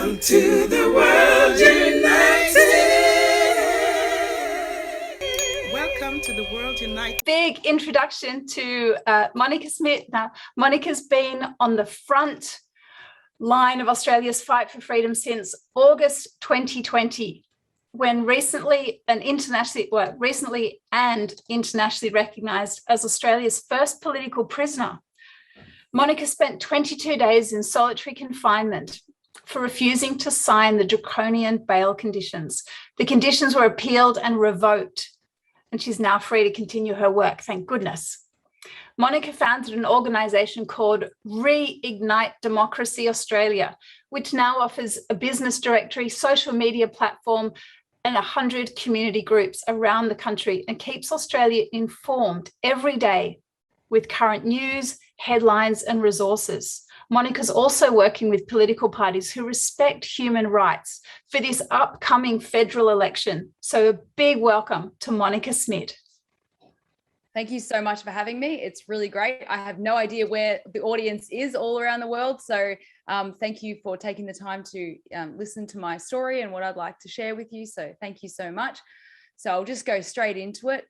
Welcome to the World United. Welcome to the World United. Big introduction to Monica Smit. Now, Monica's been on the front line of Australia's fight for freedom since August 2020, when recently and internationally recognised as Australia's first political prisoner. Monica spent 22 days in solitary confinement for refusing to sign the draconian bail conditions. The conditions were appealed and revoked, and she's now free to continue her work, thank goodness. Monica founded an organisation called Reignite Democracy Australia, which now offers a business directory, social media platform, and 100 community groups around the country, and keeps Australia informed every day with current news, headlines, and resources. Monica's also working with political parties who respect human rights for this upcoming federal election. So a big welcome to Monica Smit. Thank you so much for having me. It's really great. I have no idea where the audience is all around the world. So thank you for taking the time to listen to my story and what I'd like to share with you. So thank you so much. So I'll just go straight into it.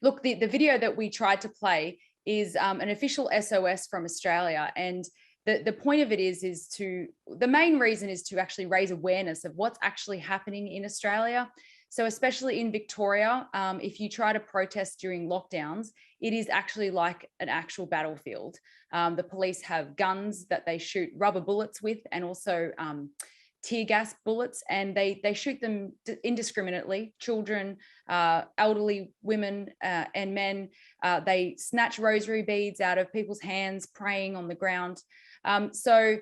Look, the video that we tried to play is an official SOS from Australia. And the point of it the main reason is to actually raise awareness of what's actually happening in Australia. So especially in Victoria, if you try to protest during lockdowns, it is actually like an actual battlefield. The police have guns that they shoot rubber bullets with, and also tear gas bullets, and they shoot them indiscriminately. Children, elderly women and men. They snatch rosary beads out of people's hands, praying on the ground. So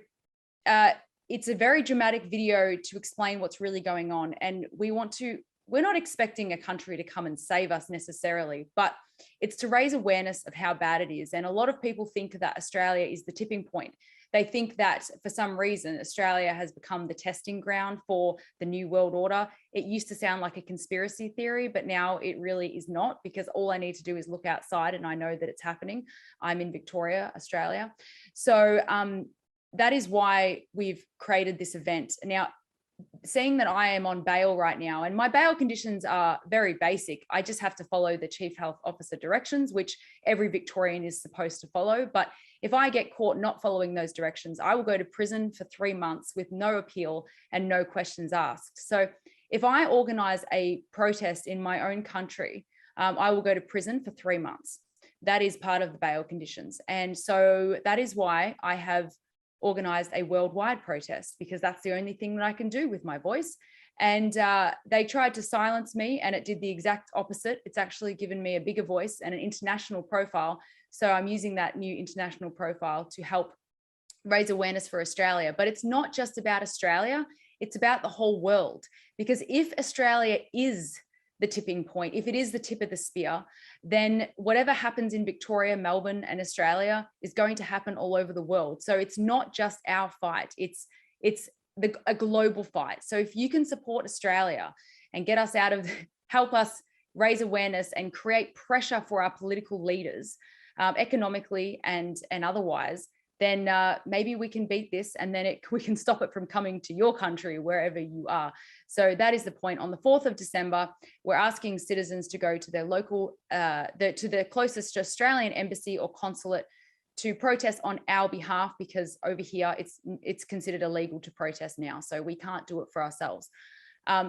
it's a very dramatic video to explain what's really going on. And we're not expecting a country to come and save us necessarily, but it's to raise awareness of how bad it is. And a lot of people think that Australia is the tipping point. They think that for some reason, Australia has become the testing ground for the New World Order. It used to sound like a conspiracy theory, but now it really is not, because all I need to do is look outside and I know that it's happening. I'm in Victoria, Australia. So that is why we've created this event. Now, seeing that I am on bail right now, and my bail conditions are very basic. I just have to follow the Chief Health Officer directions, which every Victorian is supposed to follow. But if I get caught not following those directions, I will go to prison for 3 months with no appeal and no questions asked. So if I organise a protest in my own country, I will go to prison for 3 months. That is part of the bail conditions. And so that is why I have organised a worldwide protest, because that's the only thing that I can do with my voice. And they tried to silence me, and it did the exact opposite. It's actually given me a bigger voice and an international profile. So I'm using that new international profile to help raise awareness for Australia. But it's not just about Australia, it's about the whole world. Because if Australia is the tipping point, if it is the tip of the spear, then whatever happens in Victoria, Melbourne, and Australia is going to happen all over the world. So it's not just our fight, it's a global fight. So if you can support Australia and get us help us raise awareness and create pressure for our political leaders, economically and otherwise, then maybe we can beat this, and then we can stop it from coming to your country, wherever you are. So that is the point. On the 4th of December, we're asking citizens to go to their local, to the closest Australian embassy or consulate to protest on our behalf, because over here it's considered illegal to protest now. So we can't do it for ourselves.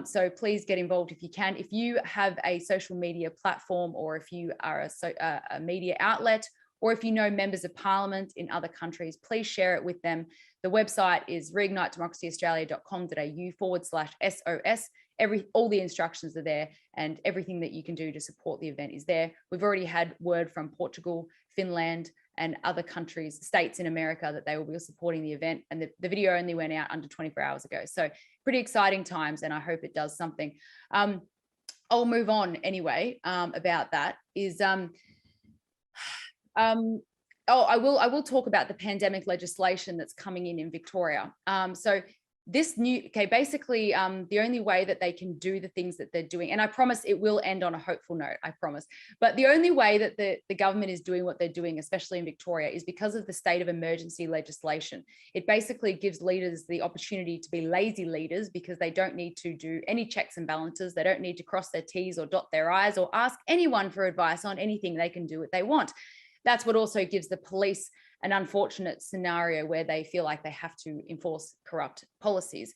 So please get involved if you can. If you have a social media platform, or if you are a media outlet, or if you know members of parliament in other countries, please share it with them. The website is reignitedemocracyaustralia.com.au/SOS. All the instructions are there, and everything that you can do to support the event is there. We've already had word from Portugal, Finland, and other countries, states in America, that they will be supporting the event. And the video only went out under 24 hours ago. So pretty exciting times, and I hope it does something. I'll move on anyway. About that is, I will talk about the pandemic legislation that's coming in Victoria. So basically the only way that they can do the things that they're doing, and I promise it will end on a hopeful note, I promise, but the only way that the government is doing what they're doing, especially in Victoria, is because of the state of emergency legislation. It basically gives leaders the opportunity to be lazy leaders because they don't need to do any checks and balances. They don't need to cross their T's or dot their I's or ask anyone for advice on anything. They can do what they want. That's what also gives the police an unfortunate scenario where they feel like they have to enforce corrupt policies.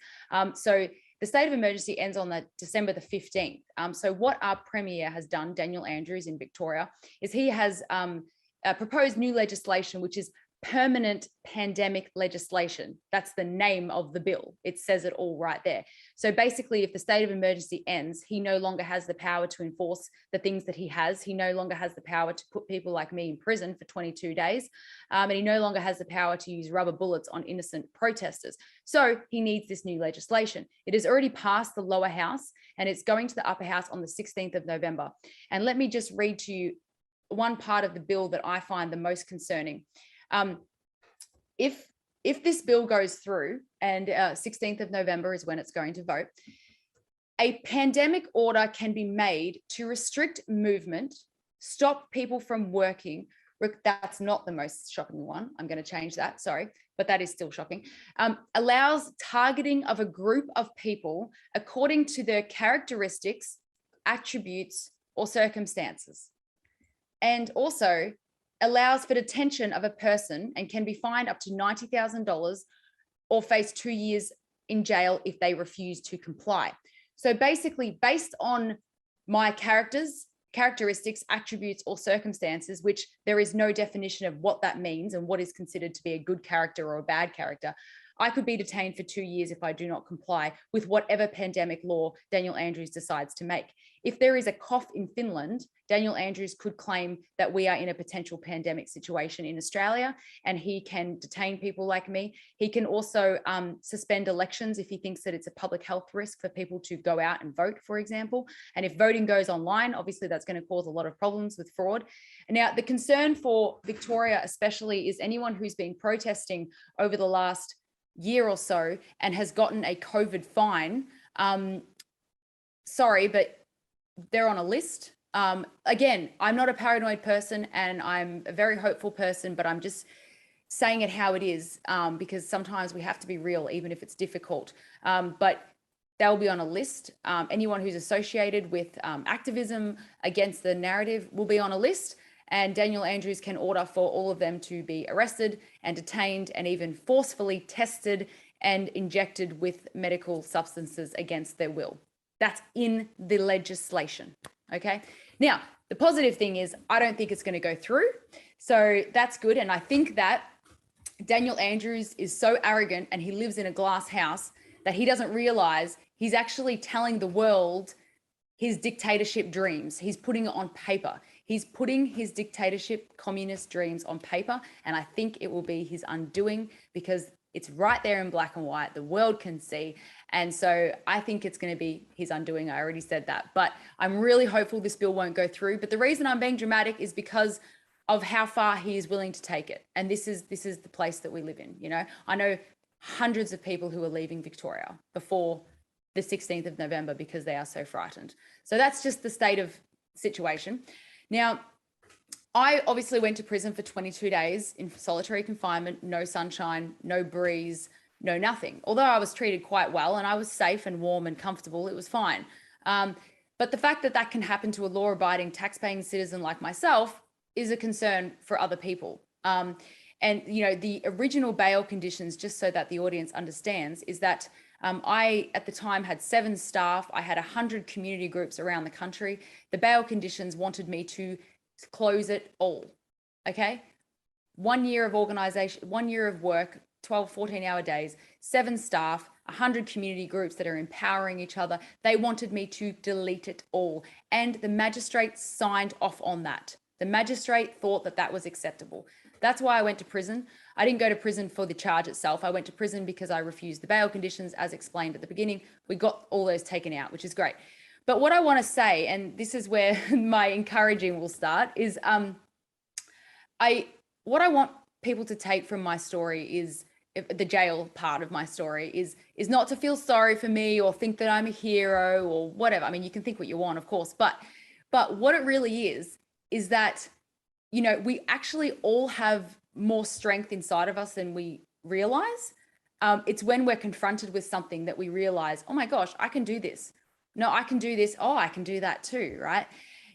So the state of emergency ends on December the 15th. So what our Premier has done, Daniel Andrews in Victoria, is he has proposed new legislation, which is permanent pandemic legislation. That's the name of the bill. It says it all right there. So basically, if the state of emergency ends, he no longer has the power to enforce the things that he has. He no longer has the power to put people like me in prison for 22 days. And he no longer has the power to use rubber bullets on innocent protesters. So he needs this new legislation. It has already passed the lower house and it's going to the upper house on the 16th of November. And let me just read to you one part of the bill that I find the most concerning. If this bill goes through, and 16th of November is when it's going to vote, a pandemic order can be made to restrict movement, stop people from working. That's not the most shocking one. I'm going to change that, sorry, but that is still shocking. Allows targeting of a group of people according to their characteristics, attributes, or circumstances. And also allows for detention of a person and can be fined up to $90,000 or face 2 years in jail if they refuse to comply. So basically, based on my characteristics, attributes, or circumstances, which there is no definition of what that means and what is considered to be a good character or a bad character, I could be detained for 2 years if I do not comply with whatever pandemic law Daniel Andrews decides to make. If there is a cough in Finland, Daniel Andrews could claim that we are in a potential pandemic situation in Australia, and he can detain people like me. He can also suspend elections if he thinks that it's a public health risk for people to go out and vote, for example. And if voting goes online, obviously that's going to cause a lot of problems with fraud. Now, the concern for Victoria especially is anyone who's been protesting over the last year or so and has gotten a COVID fine. Sorry, but they're on a list. Again, I'm not a paranoid person and I'm a very hopeful person, but I'm just saying it how it is, because sometimes we have to be real, even if it's difficult. But they'll be on a list. Anyone who's associated with activism against the narrative will be on a list. And Daniel Andrews can order for all of them to be arrested and detained and even forcefully tested and injected with medical substances against their will. That's in the legislation, okay? Now, the positive thing is I don't think it's going to go through. So that's good. And I think that Daniel Andrews is so arrogant and he lives in a glass house that he doesn't realize he's actually telling the world his dictatorship dreams. He's putting it on paper. He's putting his dictatorship communist dreams on paper. And I think it will be his undoing because it's right there in black and white. The world can see. And so I think it's going to be his undoing. I already said that, but I'm really hopeful this bill won't go through. But the reason I'm being dramatic is because of how far he is willing to take it. And this is the place that we live in. You know, I know hundreds of people who are leaving Victoria before the 16th of November because they are so frightened. So that's just the state of situation. Now, I obviously went to prison for 22 days in solitary confinement, no sunshine, no breeze, no nothing. Although I was treated quite well and I was safe and warm and comfortable, it was fine. But the fact that that can happen to a law-abiding, tax-paying citizen like myself is a concern for other people. And, you know, the original bail conditions, just so that the audience understands, is that I, at the time, had 7 staff. I had 100 community groups around the country. The bail conditions wanted me to close it all, okay? 1 year of organization, 1 year of work, 12, 14-hour days, 7 staff, 100 community groups that are empowering each other. They wanted me to delete it all. And the magistrate signed off on that. The magistrate thought that that was acceptable. That's why I went to prison. I didn't go to prison for the charge itself. I went to prison because I refused the bail conditions, as explained at the beginning. We got all those taken out, which is great. But what I want to say, and this is where my encouraging will start, is what I want people to take from my story is the jail part of my story is not to feel sorry for me or think that I'm a hero or whatever. I mean, you can think what you want, of course, but what it really is that, you know, we actually all have more strength inside of us than we realize. It's when we're confronted with something that we realize, oh my gosh, I can do this. No, I can do this. Oh, I can do that too, right?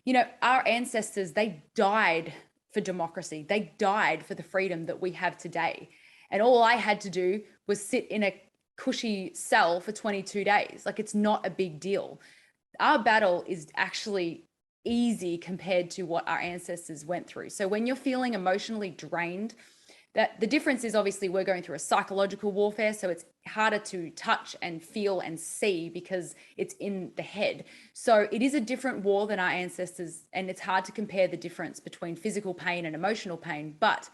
You know, our ancestors, they died for democracy. They died for the freedom that we have today. And all I had to do was sit in a cushy cell for 22 days. Like, it's not a big deal. Our battle is actually easy compared to what our ancestors went through. So when you're feeling emotionally drained, that the difference is obviously we're going through a psychological warfare, so it's harder to touch and feel and see because it's in the head. So it is a different war than our ancestors, and it's hard to compare the difference between physical pain and emotional pain, but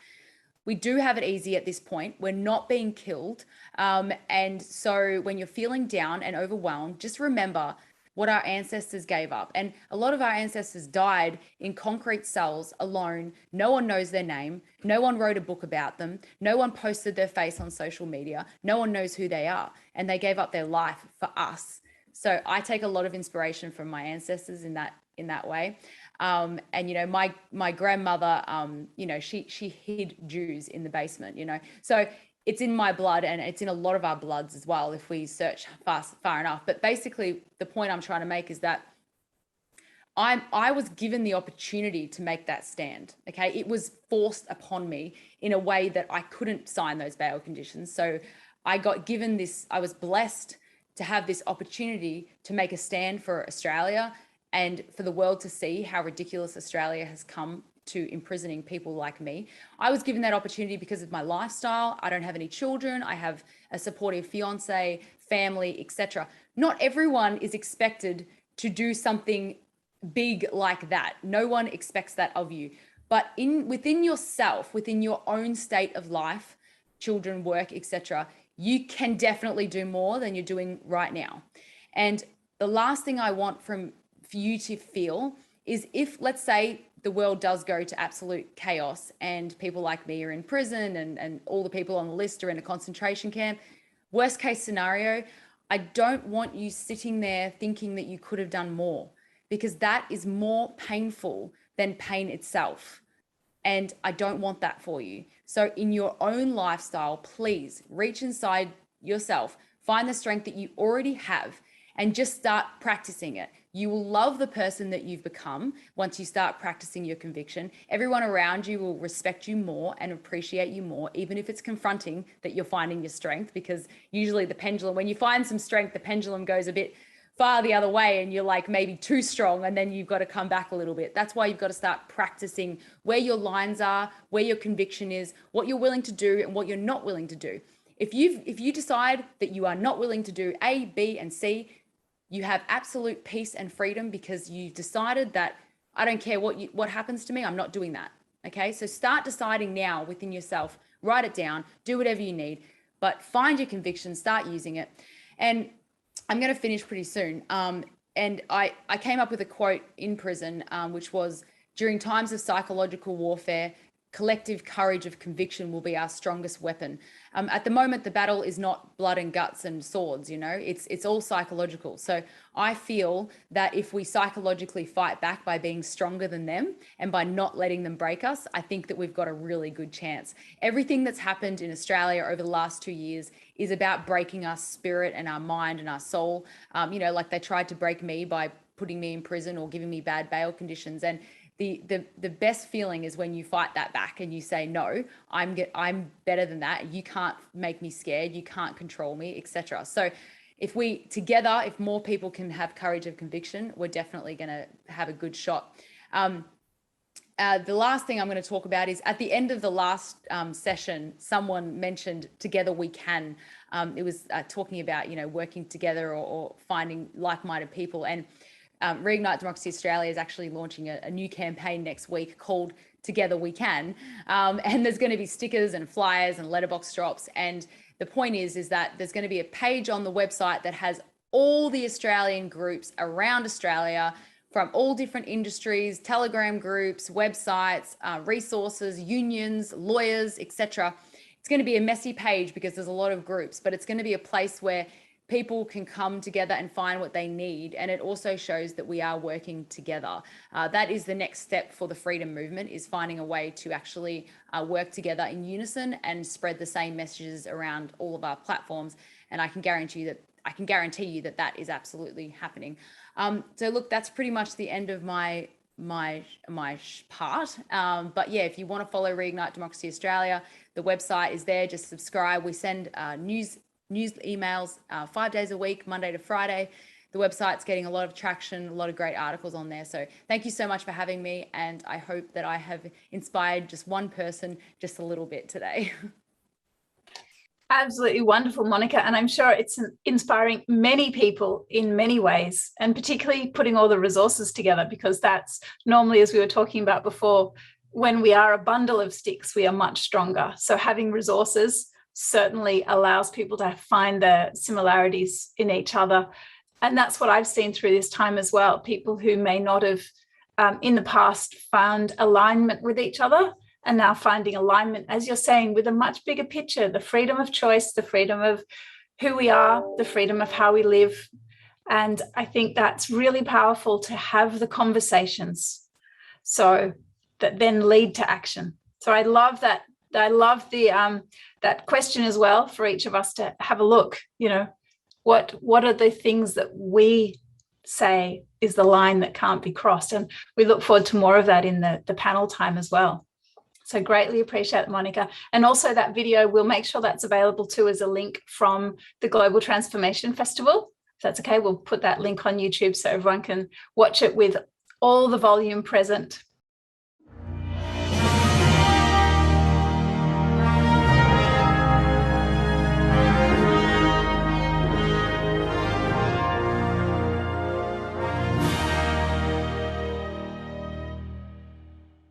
we do have it easy at this point. We're not being killed. And so when you're feeling down and overwhelmed, just remember what our ancestors gave up. And a lot of our ancestors died in concrete cells alone. No one knows their name. No one wrote a book about them. No one posted their face on social media. No one knows who they are. And they gave up their life for us. So I take a lot of inspiration from my ancestors in that way. And, you know, my grandmother, you know, she hid Jews in the basement, you know, so it's in my blood, and it's in a lot of our bloods as well, if we search far enough. But basically the point I'm trying to make is that I was given the opportunity to make that stand. Okay. It was forced upon me in a way that I couldn't sign those bail conditions. So I got given this, I was blessed to have this opportunity to make a stand for Australia and for the world to see how ridiculous Australia has come to imprisoning people like me. I was given that opportunity because of my lifestyle. I don't have any children. I have a supportive fiance, family, etc. Not everyone is expected to do something big like that. No one expects that of you. But within yourself, within your own state of life, children, work, etc., you can definitely do more than you're doing right now. And the last thing I want for you to feel is, if, let's say, the world does go to absolute chaos and people like me are in prison and all the people on the list are in a concentration camp, worst case scenario, I don't want you sitting there thinking that you could have done more, because that is more painful than pain itself. And I don't want that for you. So in your own lifestyle, please reach inside yourself, find the strength that you already have, and just start practicing it. You will love the person that you've become once you start practicing your conviction. Everyone around you will respect you more and appreciate you more, even if it's confronting that you're finding your strength, because usually the pendulum, when you find some strength, the pendulum goes a bit far the other way and you're like maybe too strong, and then you've got to come back a little bit. That's why you've got to start practicing where your lines are, where your conviction is, what you're willing to do and what you're not willing to do. If you decide that you are not willing to do A, B, and C, you have absolute peace and freedom, because you've decided that I don't care what happens to me, I'm not doing that. Okay, so start deciding now within yourself, write it down, do whatever you need, but find your conviction, start using it. And I'm going to finish pretty soon. And I came up with a quote in prison, which was, during times of psychological warfare, collective courage of conviction will be our strongest weapon. At the moment, the battle is not blood and guts and swords, you know, it's all psychological. So I feel that if we psychologically fight back by being stronger than them and by not letting them break us, I think that we've got a really good chance. Everything that's happened in Australia over the last 2 years is about breaking our spirit and our mind and our soul. You know, like they tried to break me by putting me in prison or giving me bad bail conditions. And the best feeling is when you fight that back and you say, no, I'm better than that. You can't make me scared. You can't control me, etc. So if we together, if more people can have courage of conviction, we're definitely going to have a good shot. The last thing I'm going to talk about is, at the end of the last session, someone mentioned together we can. It was talking about, you know, working together or finding like-minded people. And Reignite Democracy Australia is actually launching a new campaign next week called Together We Can. And there's going to be stickers and flyers and letterbox drops. And the point is that there's going to be a page on the website that has all the Australian groups around Australia from all different industries, Telegram groups, websites, resources, unions, lawyers, etc. it's going to be a messy page because there's a lot of groups, but it's going to be a place where people can come together and find what they need. And it also shows that we are working together. That is the next step for the freedom movement, is finding a way to actually work together in unison and spread the same messages around all of our platforms. And I can guarantee you that that is absolutely happening. So look, that's pretty much the end of my part. But yeah, if you want to follow Reignite Democracy Australia, the website is there. Just subscribe. We send news emails 5 days a week, Monday to Friday. The website's getting a lot of traction, a lot of great articles on there. So thank you so much for having me. And I hope that I have inspired just one person just a little bit today. Absolutely wonderful, Monica. And I'm sure it's inspiring many people in many ways, and particularly putting all the resources together, because that's normally, as we were talking about before, when we are a bundle of sticks, we are much stronger. So having resources certainly allows people to find the similarities in each other. And that's what I've seen through this time as well. People who may not have in the past found alignment with each other, and now finding alignment, as you're saying, with a much bigger picture, the freedom of choice, the freedom of who we are, the freedom of how we live. And I think that's really powerful, to have the conversations so that then lead to action. So I love that. I love the that question as well, for each of us to have a look, what are the things that we say is the line that can't be crossed? And we look forward to more of that in the panel time as well. So greatly appreciate it, Monica. And also that video, we'll make sure that's available too as a link from the Global Transformation Festival. If that's okay, we'll put that link on YouTube so everyone can watch it with all the volume present.